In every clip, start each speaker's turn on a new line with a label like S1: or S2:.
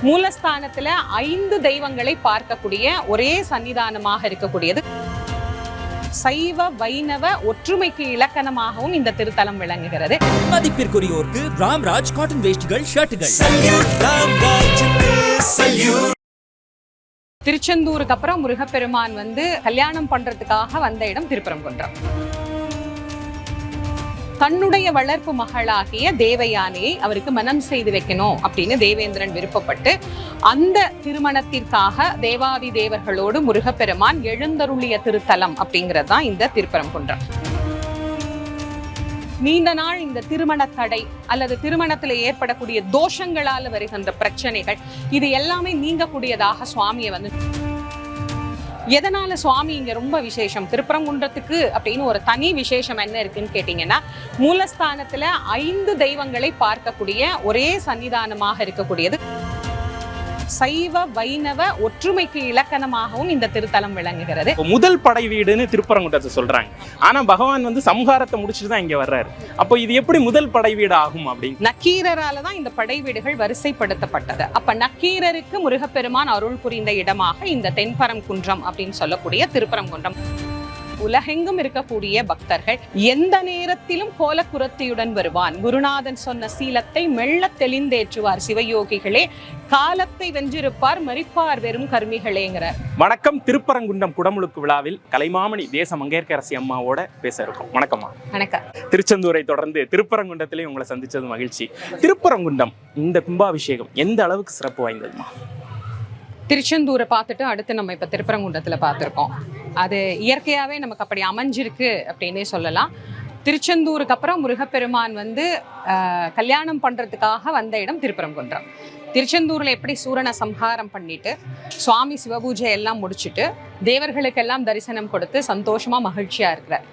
S1: மூலஸ்தானத்துல 5 தெய்வங்களை பார்க்கக்கூடிய ஒரே சன்னிதானமாக இருக்கக்கூடியது. சைவ வைணவ ஒற்றுமைக்கு இலக்கணமாகவும் இந்த திருத்தலம் விளங்குகிறது.
S2: மதிப்பிற்குரியோருக்கு ராம்ராஜ் காட்டன் வேஷ்டிகள், ஷர்ட்டுகள்.
S1: திருச்செந்தூருக்கு அப்புறம் முருகப்பெருமான் கல்யாணம் பண்றதுக்காக வந்த இடம் திருப்பரங்குன்றம். தன்னுடைய வளர்ப்பு மகளாகிய தேவயானையை அவருக்கு மனம் செய்து வைக்கணும் அப்படின்னு தேவேந்திரன் விருப்பப்பட்டு அந்த திருமணத்திற்காக தேவாதி தேவர்களோடு முருகப்பெருமான் எழுந்தருளிய திருத்தலம் அப்படிங்கிறது தான் இந்த திருப்பரங்குன்றம். நீண்ட நாள் இந்த திருமண தடை அல்லது திருமணத்தில் ஏற்படக்கூடிய தோஷங்களால் வருகின்ற பிரச்சனைகள் இது எல்லாமே நீங்கக்கூடியதாக சுவாமியை எதனால சுவாமி இங்க ரொம்ப விசேஷம் திருப்பரங்குன்றத்துக்கு அப்படின்னு ஒரு தனி விசேஷம் என்ன இருக்குன்னு கேட்டீங்கன்னா, மூலஸ்தானத்துல 5 தெய்வங்களை பார்க்கக்கூடிய ஒரே சன்னிதானமாக இருக்கக்கூடியது. சைவ வைணவ ஒற்றுமைக்கு இலக்கணமாகவும் இந்த திருத்தலம் விளங்குகிறது.
S3: முதல் படை வீடுன்னு திருப்பரங்குன்றத்தை சொல்றாங்க. ஆனா பகவான் சம்ஹாரத்தை முடிச்சுட்டு தான் இங்க வர்றாரு. அப்போ இது எப்படி முதல் படை வீடு ஆகும் அப்படின்னு
S1: நக்கீரரால தான் இந்த படை வீடுகள் வரிசைப்படுத்தப்பட்டது. அப்ப நக்கீரருக்கு முருகப்பெருமான் அருள் புரிந்த இடமாக இந்த தென்பரங்குன்றம் அப்படின்னு சொல்லக்கூடிய திருப்பரங்குன்றம். உலகெங்கும் இருக்கக்கூடிய பக்தர்கள் எந்த நேரத்திலும் கோலக்குரத்தியுடன் வருவான். குருநாதன் சொன்ன சீலத்தை மெல்ல தெளிந்தேற்றுவார் சிவயோகிகளே, காலத்தை வென்றிருப்பார் மரிப்பார் வெறும் கர்மிகளேங்கிறார்.
S3: வணக்கம். திருப்பரங்குன்றம் குடமுழுக்கு விழாவில் கலைமாமணி தேச மங்கையர்க்கரசி அம்மாவோட பேச இருக்கோம். வணக்கம்மா.
S1: வணக்கம்.
S3: திருச்செந்தூரை தொடர்ந்து திருப்பரங்குன்றத்திலேயே உங்களை சந்திச்சது மகிழ்ச்சி. திருப்பரங்குன்றம் இந்த கும்பாபிஷேகம் எந்த அளவுக்கு சிறப்பு வாய்ந்ததுமா?
S1: திருச்செந்தூரை பார்த்துட்டு அடுத்து நம்ம இப்ப திருப்பரங்குன்றத்துல பார்த்துருக்கோம். அது இயற்கையாவே நமக்கு அப்படி அமைஞ்சிருக்கு அப்படின்னே சொல்லலாம். திருச்செந்தூருக்கு அப்புறம் முருகப்பெருமான் கல்யாணம் பண்றதுக்காக வந்த இடம் திருப்பரங்குன்றம். திருச்செந்தூர்ல எப்படி சூரனை சம்ஹாரம் பண்ணிட்டு சுவாமி சிவபூஜை எல்லாம் முடிச்சுட்டு தேவர்களுக்கெல்லாம் தரிசனம் கொடுத்து சந்தோஷமா மகிழ்ச்சியா இருக்கிறார்.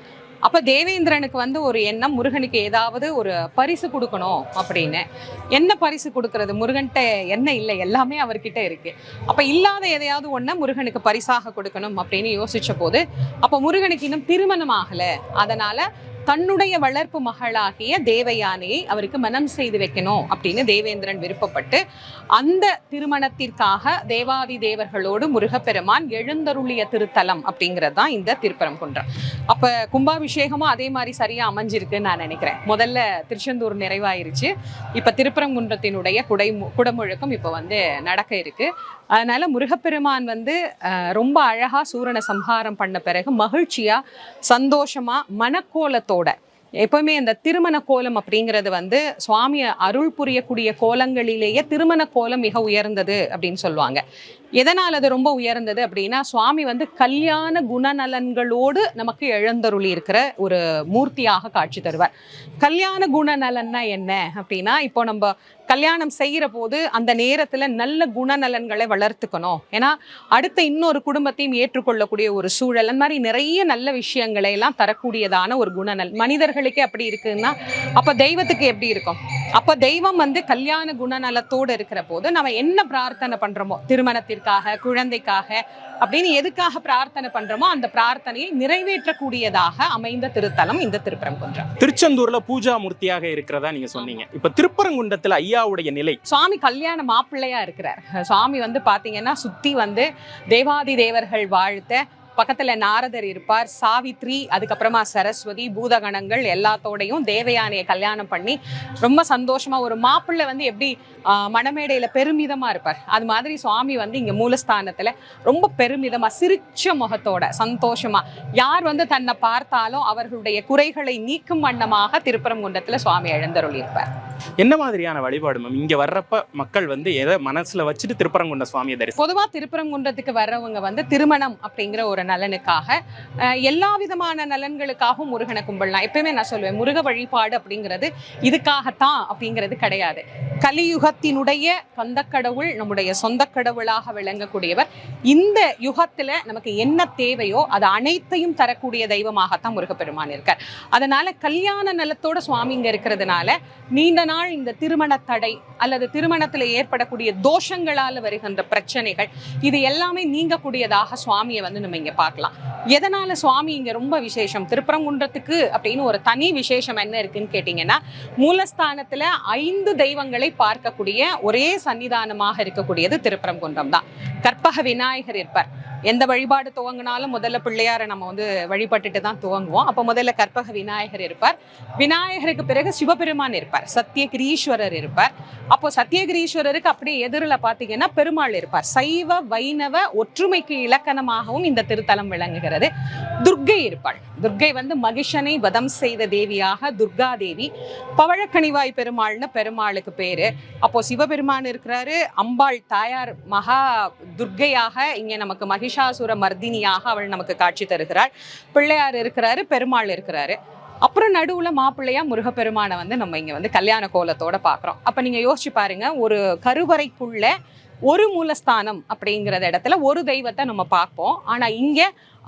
S1: அப்ப தேவேந்திரனுக்கு ஒரு எண்ணம், முருகனுக்கு ஏதாவது ஒரு பரிசு கொடுக்கணும் அப்படின்னு. என்ன பரிசு கொடுக்கறது? முருகன்கிட்ட என்ன இல்லை, எல்லாமே அவர்கிட்ட இருக்கு. அப்ப இல்லாத எதையாவது ஒண்ண முருகனுக்கு பரிசாக கொடுக்கணும் அப்படின்னு யோசிச்ச போது அப்ப முருகனுக்கு இன்னும் திருமணம் ஆகல. அதனால தன்னுடைய வளர்ப்பு மகளாகிய தேவயானையை அவருக்கு மனம் செய்து வைக்கணும் அப்படின்னு தேவேந்திரன் விருப்பப்பட்டு அந்த திருமணத்திற்காக தேவாதி தேவர்களோடு முருகப்பெருமான் எழுந்தருளிய திருத்தலம் அப்படிங்கிறது தான் இந்த திருப்பரங்குன்றம். அப்ப கும்பாபிஷேகமும் அதே மாதிரி சரியா அமைஞ்சிருக்குன்னு நான் நினைக்கிறேன். முதல்ல திருச்செந்தூர் நிறைவாயிருச்சு, இப்ப திருப்பரங்குன்றத்தினுடைய குடமுழுக்கம் இப்ப நடக்க இருக்கு. அதனால முருகப்பெருமான் ரொம்ப அழகா சூரனை சம்ஹாரம் பண்ண பிறகு மகிழ்ச்சியா சந்தோஷமா மனக்கோலத்தோட எப்பவுமே இந்த திருமண கோலம் அப்படிங்கிறது சுவாமியை அருள் புரியக்கூடிய கோலங்களிலேயே திருமண கோலம் மிக உயர்ந்தது அப்படின்னு சொல்லுவாங்க. எதனால் அது ரொம்ப உயர்ந்தது அப்படின்னா, சுவாமி கல்யாண குணநலன்களோடு நமக்கு எழுந்தருளி இருக்கிற ஒரு மூர்த்தியாக காட்சி தருவார். கல்யாண குணநலன்னா என்ன அப்படின்னா, இப்போ நம்ம கல்யாணம் செய்கிற போது அந்த நேரத்துல நல்ல குணநலன்களை வளர்த்துக்கணும். ஏன்னா அடுத்த இன்னொரு குடும்பத்தையும் ஏற்றுக்கொள்ளக்கூடிய ஒரு சூழல், அந்த மாதிரி நிறைய நல்ல விஷயங்களை எல்லாம் தரக்கூடியதான ஒரு குணநலன் மனிதர்களுக்கே அப்படி இருக்குன்னா அப்ப தெய்வத்துக்கு எப்படி இருக்கும்? அப்ப தெய்வம் கல்யாண குணநலத்தோடு இருக்கிற போது நம்ம என்ன பிரார்த்தனை பண்றோமோ, திருமணத்திற்காக, குழந்தைக்காக அப்படின்னு எதுக்காக பிரார்த்தனை பண்றோமோ அந்த பிரார்த்தனையை நிறைவேற்றக்கூடியதாக அமைந்த திருத்தலம் இந்த திருப்பரங்குன்றம்.
S3: திருச்செந்தூர்ல பூஜா மூர்த்தியாக இருக்கிறதா நீங்க சொன்னீங்க. இப்ப திருப்பரங்குன்றத்துல ஐயாவுடைய நிலை,
S1: சுவாமி கல்யாண மாப்பிள்ளையா இருக்கிறார். சுவாமி பாத்தீங்கன்னா சுத்தி தேவாதி தேவர்கள் வாழ்த்த, பக்கத்துல நாரதர் இருப்பார், சாவித்ரி, அதுக்கப்புறமா சரஸ்வதி, பூதகணங்கள் எல்லாத்தோடையும் தேவயானையை கல்யாணம் பண்ணி ரொம்ப சந்தோஷமா ஒரு மாப்பிள்ளை எப்படி மணமேடையில பெருமிதமா இருப்பார், அது மாதிரி சுவாமி இங்க மூலஸ்தானத்துல ரொம்ப பெருமிதமா சிரிச்ச முகத்தோட சந்தோஷமா யார் தன்னை பார்த்தாலும் அவர்களுடைய குறைகளை நீக்கும் வண்ணமாக திருப்பரங்குன்றத்துல சுவாமி எழுந்தருளி இருப்பார்.
S3: என்ன மாதிரியான வழிபாடு மேம் இங்க வர்றப்ப மக்கள் எதை மனசுல வச்சுட்டு திருப்பரங்குன்ற சுவாமியை தரிசனம்?
S1: பொதுவா திருப்பரங்குன்றத்துக்கு வர்றவங்க திருமணம் அப்படிங்கிற ஒரு நலனுக்காக, எல்லா விதமான நலன்களுக்காகவும் முருகனை கும்பிடலாம். எப்பயுமே நான் சொல்லுவேன், முருக வழிபாடு அப்படிங்கிறது இதுக்காகத்தான் அப்படிங்கிறது கிடையாது. கலியுகத்தினுடைய கந்த கடவுள் நம்முடைய சொந்த கடவுளாக விளங்கக்கூடியவர். இந்த யுகத்துல நமக்கு என்ன தேவையோ அது அனைத்தையும் தரக்கூடிய தெய்வமாகத்தான் முருகப்பெருமான் இருக்கார். அதனால கல்யாண நலத்தோட சுவாமி இங்க இருக்கிறதுனால நீண்ட நாள் இந்த திருமண தடை அல்லது திருமணத்தில் ஏற்படக்கூடிய தோஷங்களால் வருகின்ற பிரச்சனைகள் இது எல்லாமே நீங்கக்கூடியதாக சுவாமியை வந்து நம்ம இங்கே பார்க்கலாம். எதனால சுவாமி இங்கே ரொம்ப விசேஷம் திருப்பரங்குன்றத்துக்கு அப்படின்னு ஒரு தனி விசேஷம் என்ன இருக்குன்னு கேட்டிங்கன்னா, மூலஸ்தானத்தில் 5 தெய்வங்களை பார்க்கக்கூடிய ஒரே சன்னிதானமாக இருக்கக்கூடியது திருப்பரங்குன்றம் தான். கற்பக விநாயகர் இருப்பார். எந்த வழிபாடு துவங்கினாலும் முதல்ல பிள்ளையாரை நம்ம வந்து வழிபட்டுட்டு தான் துவங்குவோம். அப்போ முதல்ல கற்பக விநாயகர் இருப்பார். விநாயகருக்கு பிறகு சிவபெருமான் இருப்பார். சத்தியகிரீஸ்வரர் இருப்பார். அப்போ சத்தியகிரீஸ்வரருக்கு அப்படியே எதிரில் பார்த்தீங்கன்னா பெருமாள் இருப்பார். சைவ வைணவ ஒற்றுமைக்கு இலக்கணமாகவும் இந்த திருத்தலம் விளங்குகிறது. துர்க்கை இருப்பாள். துர்க்கை வந்து மகிஷனை வதம் செய்த தேவியாக துர்கா தேவி. பவழக்கணிவாய் பெருமாள்னு பெருமாளுக்கு பேரு. அப்போ சிவபெருமான் இருக்கிறாரு. அம்பாள் தாயார் மகா துர்க்கையாக இங்கே நமக்கு மகிஷாசுர மர்தினியாக அவள் நமக்கு காட்சி தருகிறாள். பிள்ளையார் இருக்கிறாரு, பெருமாள் இருக்கிறாரு. அப்புறம் நடுவுல மாப்பிள்ளையா முருகப்பெருமானை வந்து நம்ம இங்க வந்து கல்யாண கோலத்தோட பாக்குறோம். அப்ப நீங்க யோசிச்சு பாருங்க, ஒரு கருவறைக்குள்ள ஒரு மூலஸ்தானம் அப்படிங்கிற இடத்துல ஒரு தெய்வத்தை நம்ம பார்ப்போம். ஆனா இங்க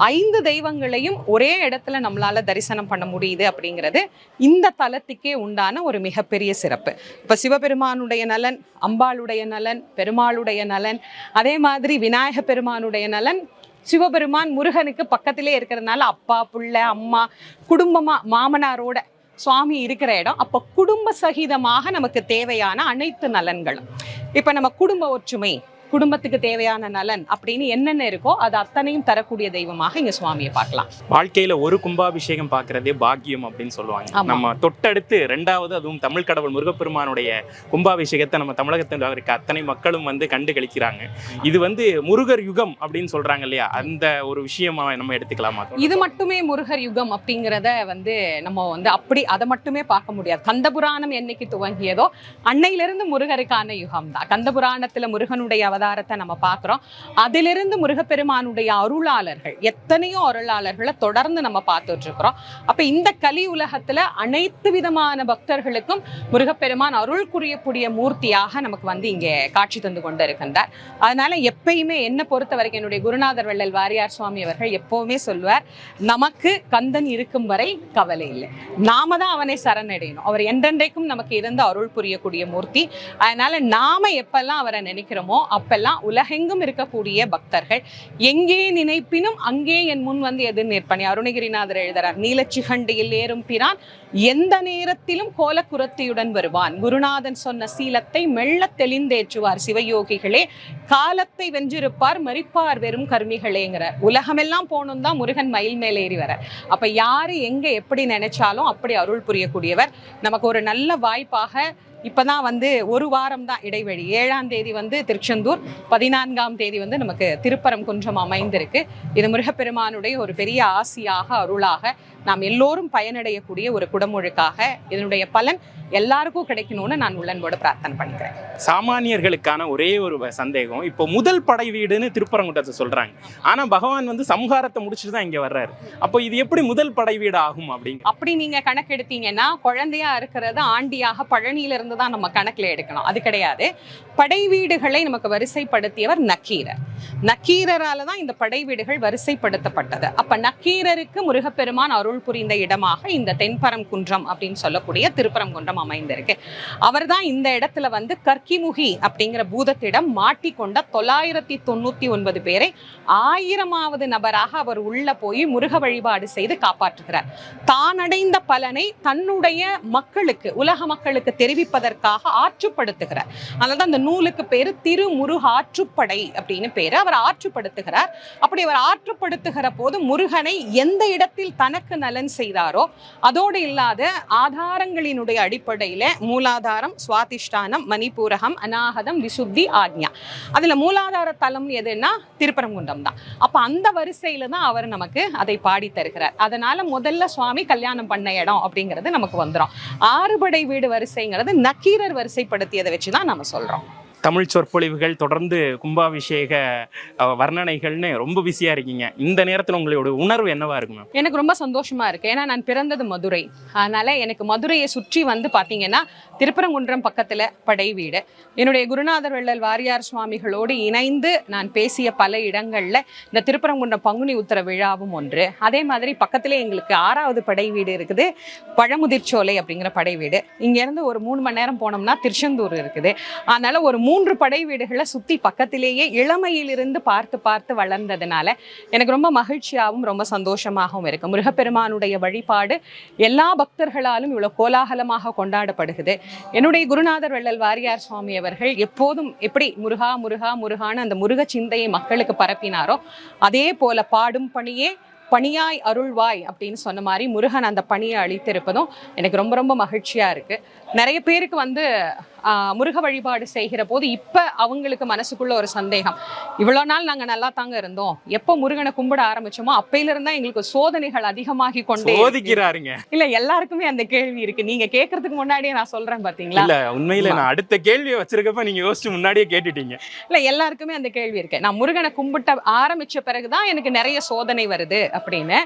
S1: 5 தெய்வங்களையும் ஒரே இடத்துல நம்மளால தரிசனம் பண்ண முடியுது அப்படிங்கிறது இந்த தலத்துக்கே உண்டான ஒரு மிகப்பெரிய சிறப்பு. இப்ப சிவபெருமானுடைய நலன், அம்பாளுடைய நலன், பெருமாளுடைய நலன், அதே மாதிரி விநாயக பெருமானுடைய நலன். சிவபெருமான் முருகனுக்கு பக்கத்திலே இருக்கிறதுனால அப்பா, புள்ள, அம்மா, குடும்பமா மாமனாரோட சுவாமி இருக்கிற இடம். அப்போ குடும்ப சகிதமாக நமக்கு தேவையான அனைத்து நலன்களும், இப்ப நம்ம குடும்ப ஒற்றுமை, குடும்பத்துக்கு தேவையான நலன் அப்படின்னு என்னென்ன இருக்கோ அது அத்தனையும் தரக்கூடிய தெய்வமாக இங்க சுவாமியை பார்க்கலாம்.
S3: வாழ்க்கையில ஒரு கும்பாபிஷேகம் பார்க்கறதே பாக்கியம் அப்படின்னு சொல்லுவாங்க. நம்ம தொட்டடுத்து 2வது அதுவும் தமிழ் கடவுள் முருகப்பெருமானுடைய கும்பாபிஷேகத்தை நம்ம தமிழகத்தில் இருக்க அத்தனை மக்களும் வந்து கண்டு கழிக்கிறாங்க. இது வந்து முருகர் யுகம் அப்படின்னு சொல்றாங்க இல்லையா, அந்த ஒரு விஷயமா நம்ம எடுத்துக்கலாமா?
S1: இது மட்டுமே முருகர் யுகம் அப்படிங்கிறத வந்து நம்ம வந்து அப்படி அதை மட்டுமே பார்க்க முடியாது. கந்தபுராணம் என்னைக்கு துவங்கியதோ அன்னையிலிருந்து முருகருக்கான யுகம் தான். கந்தபுராணத்துல முருகனுடைய அவதாரத்தை நம்ம பார்க்கிறோம். அதிலிருந்து முருகப்பெருமானுடைய அருளாளர்கள், எத்தனையோ அருளாளர்களை தொடர்ந்து நம்ம பார்த்துட்டு இருக்கிறோம். அப்ப இந்த கலி உலகத்துல அனைத்து விதமான பக்தர்களுக்கும் முருகப்பெருமான் அருள் புரியக்கூடிய மூர்த்தியாக நமக்கு வந்து இங்கே காட்சி தந்து கொண்டு இருக்கின்றார். அதனால எப்பயுமே என்ன பொறுத்த வரைக்கும் என்னுடைய குருநாதர் வள்ளல் வாரியார் சுவாமி அவர்கள் எப்பவுமே சொல்வார், நமக்கு கந்தன் இருக்கும் வரை கவலை இல்லை, நாம தான் அவனை சரணடையணும். அவர் என்றென்றைக்கும் நமக்கு இருந்து அருள் புரியக்கூடிய மூர்த்தி. அதனால நாம எப்பெல்லாம் அவரை நினைக்கிறோமோ அப்பெல்லாம் உலகெங்கும் இருக்கக்கூடிய பக்தர்கள் எங்கே நினைப்பினும் அங்கே என் முன் வந்து எதிர் நிற்பனி. அருணகிரிநாதர் எழுதுறார், நீலச்சிகண்டியில் ஏறும் பிரான் எந்த நேரத்திலும் கோலக்குரத்தியுடன் வருவான், குருநாதன் சொன்ன சீலத்தை மெல்ல தெளிந்தேற்றுவார் சிவயோகிகளே, காலத்தை வென்றிருப்பார் மறிப்பார் வெறும் கர்மிகளேங்கிறார். உலகமெல்லாம் போகணும் தான் முருகன் மயில் மேலே ஏறி வர. அப்ப யாரு எங்க எப்படி நினைச்சாலும் அப்படி அருள் புரியக்கூடியவர். நமக்கு ஒரு நல்ல வாய்ப்பாக இப்பதான் வந்து ஒரு வாரம் தான் இடைவெளி. 7ஆம் தேதி வந்து திருச்செந்தூர், 14ஆம் தேதி வந்து நமக்கு திருப்பரங்குன்றம் அமைந்திருக்கு. இது முருகப்பெருமானுடைய ஒரு பெரிய ஆசியாக அருளாக நாம் எல்லோரும் பயனடையக்கூடிய ஒரு குடமுழுக்காக இதனுடைய பலன் எல்லாருக்கும் கிடைக்கணும்னு நான் உள்ளன்போடு பிரார்த்தனை பண்ணிக்கிறேன்.
S3: சாமானியர்களுக்கான ஒரே ஒரு சந்தேகம், இப்போ முதல் படை வீடுன்னு திருப்பரங்குன்றத்தை சொல்றாங்க, ஆனா பகவான் வந்து சம்ஹாரத்தை முடிச்சுட்டு தான் இங்க வர்றாரு. அப்போ இது எப்படி முதல் படை வீடு ஆகும் அப்படிங்க?
S1: அப்படி நீங்க கணக்கெடுத்தீங்கன்னா குழந்தையா இருக்கிறது ஆண்டியாக பழனியில இருந்து தான் நம்ம கணக்குல எடுக்கணும். அது கிடையாது. படை வீடுகளை நமக்கு வரிசைப்படுத்தியவர் நக்கீரர். நக்கீரரால தான் இந்த படை வீடுகள் வரிசைப்படுத்தப்பட்டது. அப்ப நக்கீரருக்கு முருகப்பெருமான் அருள் புரிந்த இடமாக இந்த தென்பரங்குன்றம் அப்படின்னு சொல்லக்கூடிய திருப்பரங்குன்றம் அமைந்திருக்கு. அவர் தான் இந்த இடத்துல வந்து கற்கிமுகி அப்படிங்கிற பூதத்திடம் மாட்டிக்கொண்ட 999 பேரை 1000வது நபராக அவர் உள்ள போய் முருக வழிபாடு செய்து காப்பாற்றுகிறார். தான் அடைந்த பலனை தன்னுடைய மக்களுக்கு, உலக மக்களுக்கு தெரிவிப்பதற்காக ஆற்றுப்படுத்துகிறார். அதனால அந்த நூலுக்கு பேரு திருமுருக ஆற்றுப்படை அப்படின்னு பேரு. அவர் ஆற்றுப்படுத்துகிறார். அப்படி அவர் ஆற்றுப்படுத்துகிற போது முருகனை எந்த இடத்தில் தனக்கு நலன் செய்தாரோ அதோடு இல்லாத ஆதாரங்களினுடைய அடிப்படையில மூலாதாரம், சுவாதிஷ்டானம், மணிபூரகம், அநாகதம், விசுத்தி, ஆக்ஞா, அதுல மூலாதார தலம் எதுன்னா திருப்பரங்குன்றம் தான். அப்ப அந்த வரிசையில தான் அவர் நமக்கு அதை பாடி தருகிறார். அதனால முதல்ல சுவாமி கல்யாணம் பண்ண இடம் அப்படிங்கிறது நமக்கு வந்துடும். 6 படை வீடு வரிசைங்கிறது நக்கீரர் வரிசைப்படுத்தியதை வச்சுதான் நம்ம சொல்றோம்.
S3: தமிழ் சொற்பொழிவுகள், தொடர்ந்து கும்பாபிஷேக வர்ணனைகள்னு ரொம்ப பிஸியாக இருக்கீங்க. இந்த நேரத்தில் உங்களோட உணர்வு என்னவா இருக்கு மேம்?
S1: எனக்கு ரொம்ப சந்தோஷமா இருக்கு. ஏன்னா நான் பிறந்தது மதுரை. அதனால எனக்கு மதுரையை சுற்றி வந்து பார்த்தீங்கன்னா திருப்பரங்குன்றம் பக்கத்தில் படை வீடு. என்னுடைய குருநாதர் வள்ளல் வாரியார் சுவாமிகளோடு இணைந்து நான் பேசிய பல இடங்களில் இந்த திருப்பரங்குன்றம் பங்குனி உத்தர விழாவும் ஒன்று. அதே மாதிரி பக்கத்திலே எங்களுக்கு 6வது படை வீடு இருக்குது, பழமுதிர்ச்சோலை அப்படிங்கிற படை வீடு. இங்கேருந்து ஒரு 3 மணி நேரம் போனோம்னா திருச்செந்தூர் இருக்குது. அதனால ஒரு 3 படை வீடுகளை சுற்றி பக்கத்திலேயே இளமையிலிருந்து பார்த்து பார்த்து வளர்ந்ததுனால எனக்கு ரொம்ப மகிழ்ச்சியாகவும் ரொம்ப சந்தோஷமாகவும் இருக்கு. முருகப்பெருமானுடைய வழிபாடு எல்லா பக்தர்களாலும் இவ்வளவு கோலாகலமாக கொண்டாடப்படுகிறது. என்னுடைய குருநாதர் வள்ளல் வாரியார் சுவாமி அவர்கள் எப்போதும் எப்படி முருகா முருகா முருகான்னு அந்த முருக சிந்தையை மக்களுக்கு பரப்பினாரோ அதே போல பாடும் பணியே பணியாய் அருள்வாய் அப்படின்னு சொன்ன மாதிரி முருகன் அந்த பணியை அளித்திருப்பதும் எனக்கு ரொம்ப ரொம்ப மகிழ்ச்சியா இருக்கு. நிறைய பேருக்கு வந்து முருக வழிபாடு செய்கிற போது இப்ப அவங்களுக்கு மனசுக்குள்ள ஒரு சந்தேகம், இவ்வளோ நாள் நாங்க நல்லா தாங்க இருந்தோம், எப்போ முருகனை கும்பிட ஆரம்பிச்சோமோ அப்பையில இருந்தா எங்களுக்கு சோதனைகள் அதிகமாகி கொண்டே
S3: சோதிக்கிறாருங்க.
S1: இல்ல எல்லாருக்குமே அந்த கேள்வி இருக்கு. நீங்க கேட்கறதுக்கு முன்னாடியே நான் சொல்றேன் பாத்தீங்களா?
S3: இல்ல உண்மையில நான் அடுத்த கேள்வியை வச்சிருக்கப்ப நீங்க யோசிச்சு முன்னாடியே கேட்டுட்டீங்க.
S1: இல்ல எல்லாருக்குமே அந்த கேள்வி இருக்கு. நான் முருகனை கும்பிட்ட ஆரம்பிச்ச பிறகுதான் எனக்கு நிறைய சோதனை வருது அப்படின்னு.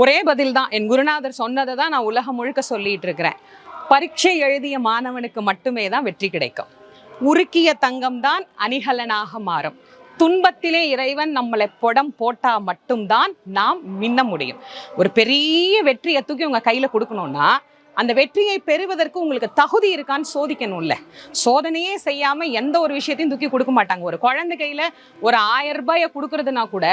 S1: ஒரே பதில் தான், என் குருநாதர் சொன்னதை தான் நான் உலகம் முழுக்க சொல்லிட்டு இருக்கிறேன். பரீட்சை எழுதிய மாணவனுக்கு மட்டுமே தான் வெற்றி கிடைக்கும். உருக்கிய தங்கம் தான் அணிகலனாக மாறும். துன்பத்திலே இறைவன் நம்மளை புடம் போட்டா மட்டும்தான் நாம் மின்ன முடியும். ஒரு பெரிய வெற்றியை தூக்கி உங்க கையில கொடுக்கணும்னா அந்த வெற்றியை பெறுவதற்கு உங்களுக்கு தகுதி இருக்கான்னு சோதிக்கணும்ல. சோதனையே செய்யாம எந்த ஒரு விஷயத்தையும் தூக்கி கொடுக்க மாட்டாங்க. ஒரு குழந்தை கையில ஒரு 1000 ரூபாயை கொடுக்கறதுனா கூட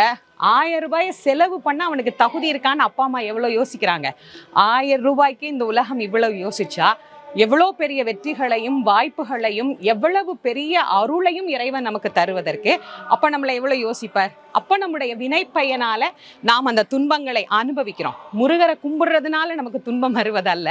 S1: 1000 ரூபாயை செலவு பண்ண அவனுக்கு தகுதி இருக்கான்னு அப்பா அம்மா எவ்வளவு யோசிக்கிறாங்க. 1000 ரூபாய்க்கு இந்த உலகம் இவ்வளவு யோசிச்சா எவ்வளோ பெரிய வெற்றிகளையும் வாய்ப்புகளையும் எவ்வளவு பெரிய அருளையும் இறைவன் நமக்கு தருவதற்கு அப்ப நம்மளை எவ்வளவு யோசிப்பார். அப்ப நம்முடைய வினை பயனால நாம் அந்த துன்பங்களை அனுபவிக்கிறோம். முருகரை கும்பிடுறதுனால நமக்கு துன்பம் வருவதல்ல,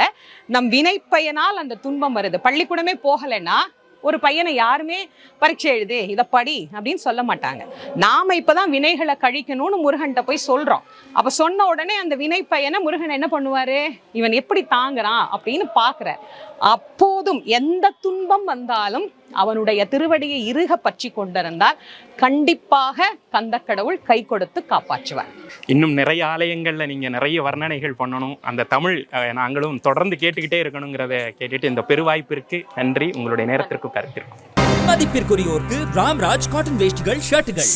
S1: நம் வினை பயனால் அந்த துன்பம் வருது. பள்ளிக்கூடமே போகலைன்னா ஒரு பையனை யாருமே பரீட்சை எழுது இதை படி அப்படின்னு சொல்ல மாட்டாங்க. நாம இப்பதான் வினைகளை கழிக்கணும்னு முருகன்கிட்ட போய் சொல்றோம். அப்ப சொன்ன உடனே அந்த வினை பையனை முருகன் என்ன பண்ணுவாரு, இவன் எப்படி தாங்குறான் அப்படின்னு பாக்குற. அப்போதும் எந்த துன்பம் வந்தாலும் அவனுடைய திருவடியை இறுக பற்றி கொண்டிருந்தால் கண்டிப்பாக கந்தக்கடவுள் கை கொடுத்து காப்பாற்றுவார்.
S3: இன்னும் நிறைய ஆலயங்கள்ல நீங்க நிறைய வர்ணனைகள் பண்ணணும், அந்த தமிழ் நாங்களும் தொடர்ந்து கேட்டுக்கிட்டே இருக்கணுங்கிறத கேட்டுட்டு இந்த பெருவாய்ப்பிற்கு நன்றி. உங்களுடைய நேரத்திற்கு கருத்திருக்கும்.
S2: மதிப்பிற்குரியோருக்கு ராம்ராஜ் காட்டன் வேஷ்டிகள் ஷர்ட்டுகள்